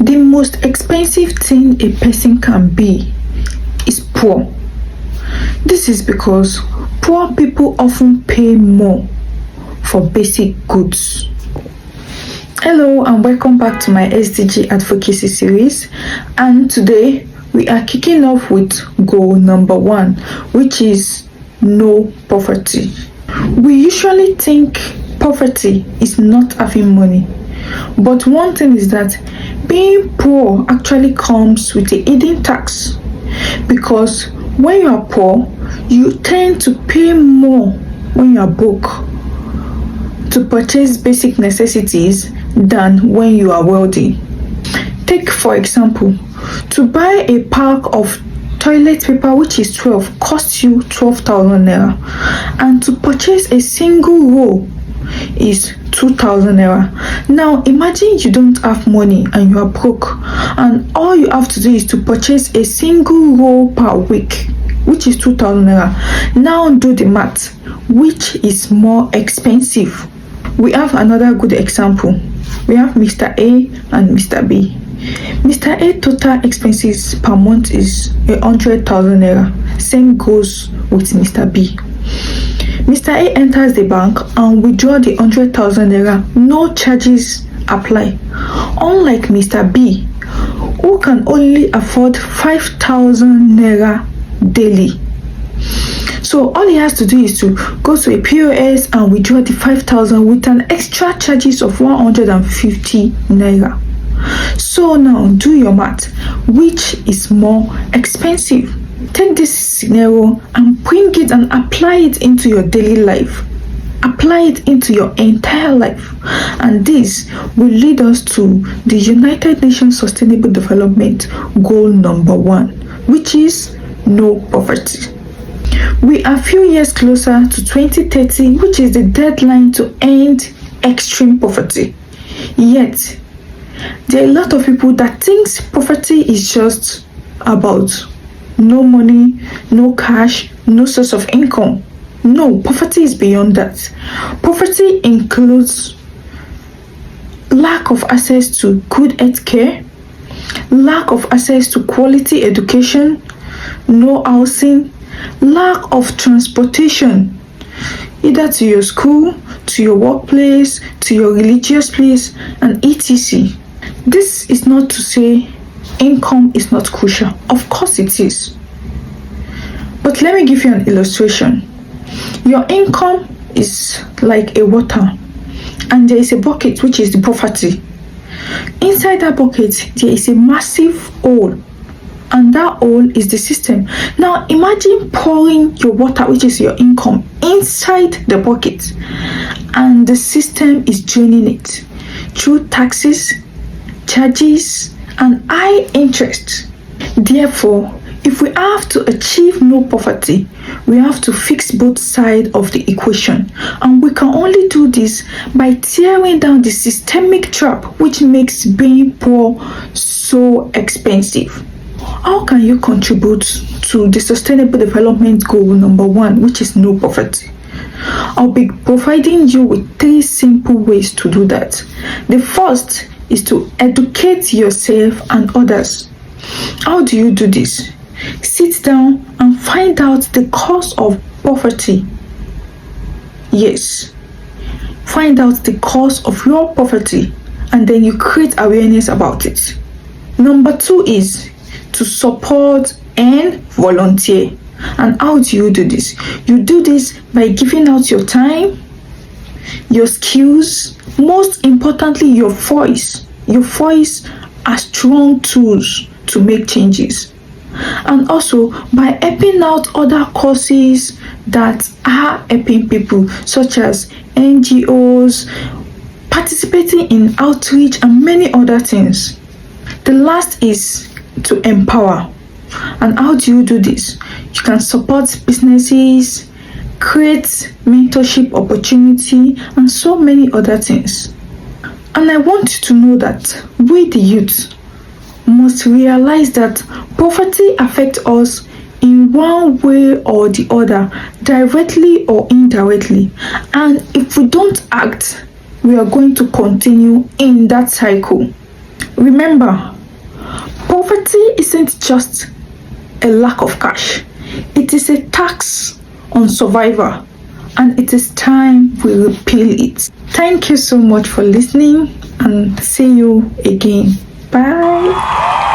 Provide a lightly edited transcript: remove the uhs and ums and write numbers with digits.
The most expensive thing a person can be is poor. This is because poor people often pay more for basic goods. Hello and welcome back to my SDG advocacy series, and today we are kicking off with goal number 1, which is no poverty. We usually think poverty is not having money, but one thing is that being poor actually comes with a hidden tax, because when you are poor, you tend to pay more when you are broke to purchase basic necessities than when you are wealthy. Take for example, to buy a pack of toilet paper which is 12 costs you 12,000 naira, and to purchase a single roll is 2,000 naira. Now imagine you don't have money and you are broke, and all you have to do is to purchase a single roll per week, which is 2,000 naira. Now do the math, which is more expensive? We have another good example. We have Mr. A and Mr. B. Mr. A total expenses per month is 100,000 naira. Same goes with Mr. B. Mr. A enters the bank and withdraw the 100,000 naira. No charges apply. Unlike Mr. B, who can only afford 5,000 naira daily. So all he has to do is to go to a POS and withdraw the 5,000 with an extra charges of 150 naira. So now do your math, which is more expensive? Take this scenario and bring it and apply it into your daily life. Apply it into your entire life, and this will lead us to the United Nations Sustainable Development Goal number 1, which is no poverty. We are a few years closer to 2030, which is the deadline to end extreme poverty. Yet, there are a lot of people that thinks poverty is just about no money, no cash, no source of income. No, poverty is beyond that. Poverty includes lack of access to good health care, lack of access to quality education, no housing, lack of transportation, either to your school, to your workplace, to your religious place, and etc. This is not to say income is not crucial. Of course it is. But let me give you an illustration. Your income is like a water, and there is a bucket which is the poverty. Inside that bucket, there is a massive hole, and that hole is the system. Now imagine pouring your water, which is your income, inside the bucket, and the system is draining it through taxes, charges, and high interest. Therefore, if we have to achieve no poverty, we have to fix both sides of the equation, and we can only do this by tearing down the systemic trap which makes being poor so expensive. How can you contribute to the Sustainable Development Goal number 1, which is no poverty? I'll be providing you with 3 simple ways to do that. The first is to educate yourself and others. How do you do this? Sit down and find out the cause of poverty. Yes, find out the cause of your poverty, and then you create awareness about it. Number 2 is to support and volunteer. And how do you do this? You do this by giving out your time, your skills, most importantly your voice. Your voice are strong tools to make changes. And also by helping out other causes that are helping people, such as NGOs, participating in outreach, and many other things. The last is to empower. And how do you do this? You can support businesses, create mentorship opportunity, and so many other things. And I want you to know that we, the youth, must realize that poverty affects us in one way or the other, directly or indirectly. And if we don't act, we are going to continue in that cycle. Remember, poverty isn't just a lack of cash, it is a tax on survival, and it is time we repeal it. Thank you so much for listening, and see you again. Bye.